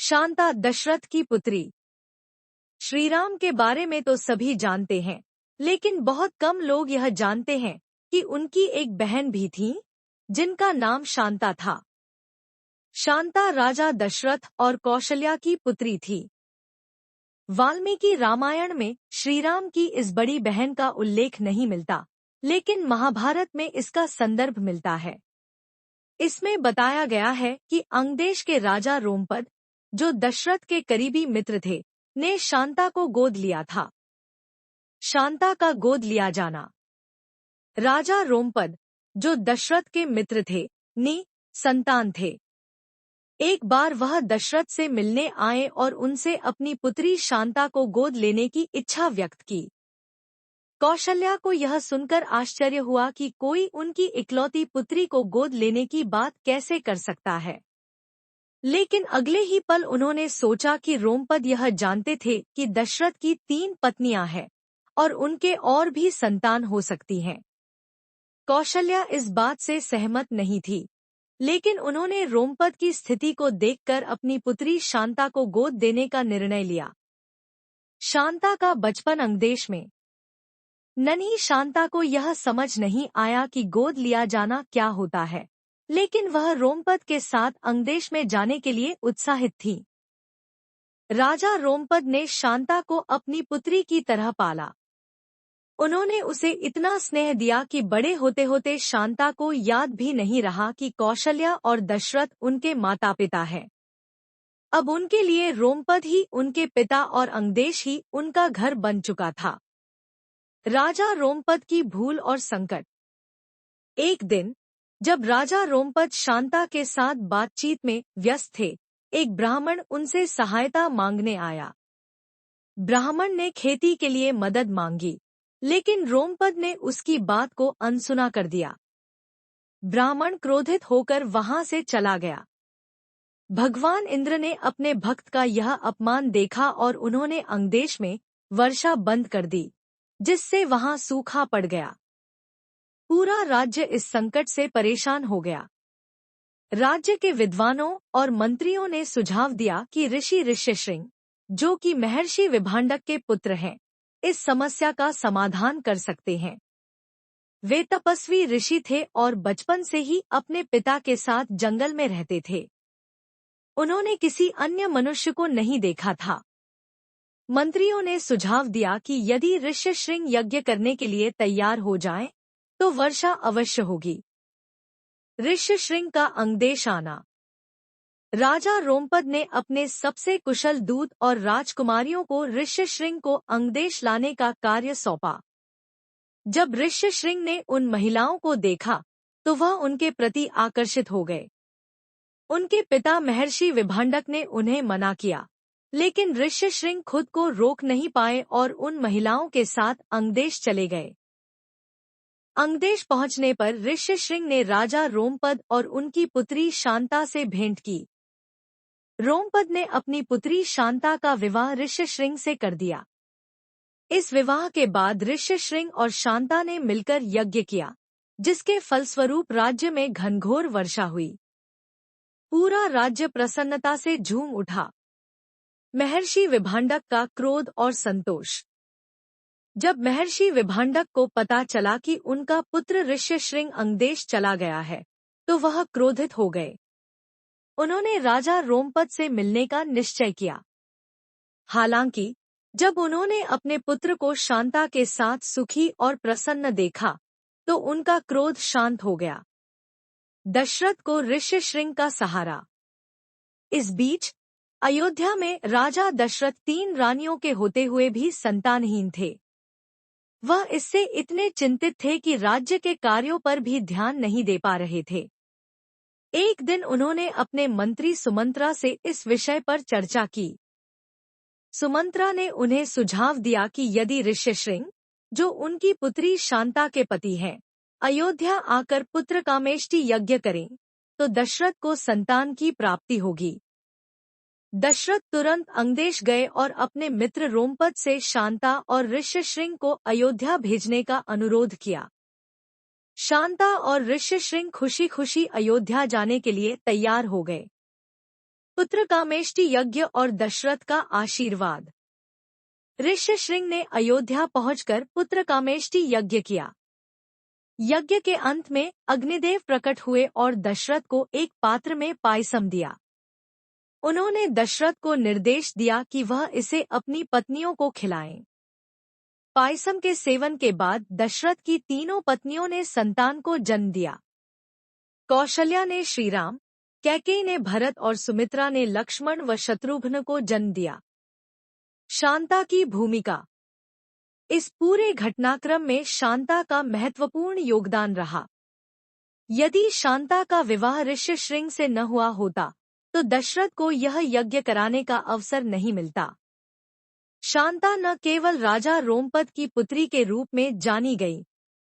शांता दशरथ की पुत्री। श्रीराम के बारे में तो सभी जानते हैं, लेकिन बहुत कम लोग यह जानते हैं कि उनकी एक बहन भी थी, जिनका नाम शांता था। शांता राजा दशरथ और कौशल्या की पुत्री थी। वाल्मीकि रामायण में श्रीराम की इस बड़ी बहन का उल्लेख नहीं मिलता, लेकिन महाभारत में इसका संदर्भ मिलता है। इसमें बताया गया है कि अंगदेश के राजा रोमपद, जो दशरथ के करीबी मित्र थे, ने शांता को गोद लिया था। शांता का गोद लिया जाना। राजा रोमपद, जो दशरथ के मित्र थे, नि संतान थे। एक बार वह दशरथ से मिलने आए और उनसे अपनी पुत्री शांता को गोद लेने की इच्छा व्यक्त की। कौशल्या को यह सुनकर आश्चर्य हुआ कि कोई उनकी इकलौती पुत्री को गोद लेने की बात कैसे कर सकता है। लेकिन अगले ही पल उन्होंने सोचा कि रोमपद यह जानते थे कि दशरथ की 3 पत्नियां हैं और उनके और भी संतान हो सकती हैं। कौशल्या इस बात से सहमत नहीं थी, लेकिन उन्होंने रोमपद की स्थिति को देखकर अपनी पुत्री शांता को गोद देने का निर्णय लिया। शांता का बचपन अंगदेश में। नन्ही शांता को यह समझ नहीं आया कि गोद लिया जाना क्या होता है, लेकिन वह रोमपद के साथ अंगदेश में जाने के लिए उत्साहित थी। राजा रोमपद ने शांता को अपनी पुत्री की तरह पाला। उन्होंने उसे इतना स्नेह दिया कि बड़े होते होते शांता को याद भी नहीं रहा कि कौशल्या और दशरथ उनके माता पिता हैं। अब उनके लिए रोमपद ही उनके पिता और अंगदेश ही उनका घर बन चुका था। राजा रोमपद की भूल और संकट। एक दिन जब राजा रोमपद शांता के साथ बातचीत में व्यस्त थे, एक ब्राह्मण उनसे सहायता मांगने आया। ब्राह्मण ने खेती के लिए मदद मांगी, लेकिन रोमपद ने उसकी बात को अनसुना कर दिया। ब्राह्मण क्रोधित होकर वहां से चला गया। भगवान इंद्र ने अपने भक्त का यह अपमान देखा और उन्होंने अंगदेश में वर्षा बंद कर दी, जिससे वहां सूखा पड़ गया। पूरा राज्य इस संकट से परेशान हो गया। राज्य के विद्वानों और मंत्रियों ने सुझाव दिया कि ऋषि ऋष्यशृंग, जो कि महर्षि विभांडक के पुत्र हैं, इस समस्या का समाधान कर सकते हैं। वे तपस्वी ऋषि थे और बचपन से ही अपने पिता के साथ जंगल में रहते थे। उन्होंने किसी अन्य मनुष्य को नहीं देखा था। मंत्रियों ने सुझाव दिया कि यदि ऋष्यशृंग यज्ञ करने के लिए तैयार हो जाएं, तो वर्षा अवश्य होगी। ऋष्यशृंग का अंगदेश आना। राजा रोमपद ने अपने सबसे कुशल दूत और राजकुमारियों को ऋष्यशृंग को अंगदेश लाने का कार्य सौंपा। जब ऋष्यशृंग ने उन महिलाओं को देखा, तो वह उनके प्रति आकर्षित हो गए। उनके पिता महर्षि विभांडक ने उन्हें मना किया, लेकिन ऋष्यशृंग खुद को रोक नहीं पाए और उन महिलाओं के साथ अंगदेश चले गए। अंगदेश पहुंचने पर ऋष्यशृंग ने राजा रोमपद और उनकी पुत्री शांता से भेंट की। रोमपद ने अपनी पुत्री शांता का विवाह ऋष्यशृंग से कर दिया। इस विवाह के बाद ऋष्यशृंग और शांता ने मिलकर यज्ञ किया, जिसके फलस्वरूप राज्य में घनघोर वर्षा हुई। पूरा राज्य प्रसन्नता से झूम उठा। महर्षि विभांडक का क्रोध और संतोष। जब महर्षि विभांडक को पता चला कि उनका पुत्र ऋष्यशृंग अंगदेश चला गया है, तो वह क्रोधित हो गए। उन्होंने राजा रोमपद से मिलने का निश्चय किया। हालांकि जब उन्होंने अपने पुत्र को शांता के साथ सुखी और प्रसन्न देखा, तो उनका क्रोध शांत हो गया। दशरथ को ऋष्यशृंग का सहारा। इस बीच अयोध्या में राजा दशरथ 3 रानियों के होते हुए भी संतानहीन थे। वह इससे इतने चिंतित थे कि राज्य के कार्यों पर भी ध्यान नहीं दे पा रहे थे। एक दिन उन्होंने अपने मंत्री सुमंत्रा से इस विषय पर चर्चा की। सुमंत्रा ने उन्हें सुझाव दिया कि यदि ऋष्यशृंग, जो उनकी पुत्री शांता के पति हैं, अयोध्या आकर पुत्र कामेष्टि यज्ञ करें, तो दशरथ को संतान की प्राप्ति होगी। दशरथ तुरंत अंगदेश गए और अपने मित्र रोमपद से शांता और ऋष्यशृंग को अयोध्या भेजने का अनुरोध किया। शांता और ऋष्यशृंग खुशी खुशी अयोध्या जाने के लिए तैयार हो गए। पुत्रकामेष्टि यज्ञ और दशरथ का आशीर्वाद। ऋष्यशृंग ने अयोध्या पहुंचकर पुत्रकामेष्टि यज्ञ किया। यज्ञ के अंत में अग्निदेव प्रकट हुए और दशरथ को एक पात्र में पायसम दिया। उन्होंने दशरथ को निर्देश दिया कि वह इसे अपनी पत्नियों को खिलाएं। पायसम के सेवन के बाद दशरथ की तीनों पत्नियों ने संतान को जन्म दिया। कौशल्या ने श्रीराम, कैकेयी ने भरत और सुमित्रा ने लक्ष्मण व शत्रुघ्न को जन्म दिया। शांता की भूमिका। इस पूरे घटनाक्रम में शांता का महत्वपूर्ण योगदान रहा। यदि शांता का विवाह ऋष्यशृंग से न हुआ होता तो दशरथ को यह यज्ञ कराने का अवसर नहीं मिलता। शांता न केवल राजा रोमपद की पुत्री के रूप में जानी गई,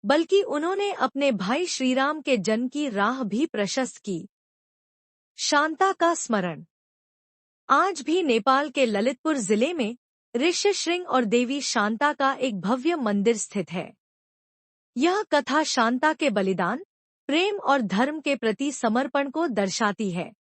बल्कि उन्होंने अपने भाई श्रीराम के जन्म की राह भी प्रशस्त की। शांता का स्मरण। आज भी नेपाल के ललितपुर जिले में ऋष्यशृंग और देवी शांता का एक भव्य मंदिर स्थित है। यह कथा शांता के बलिदान, प्रेम और धर्म के प्रति समर्पण को दर्शाती है।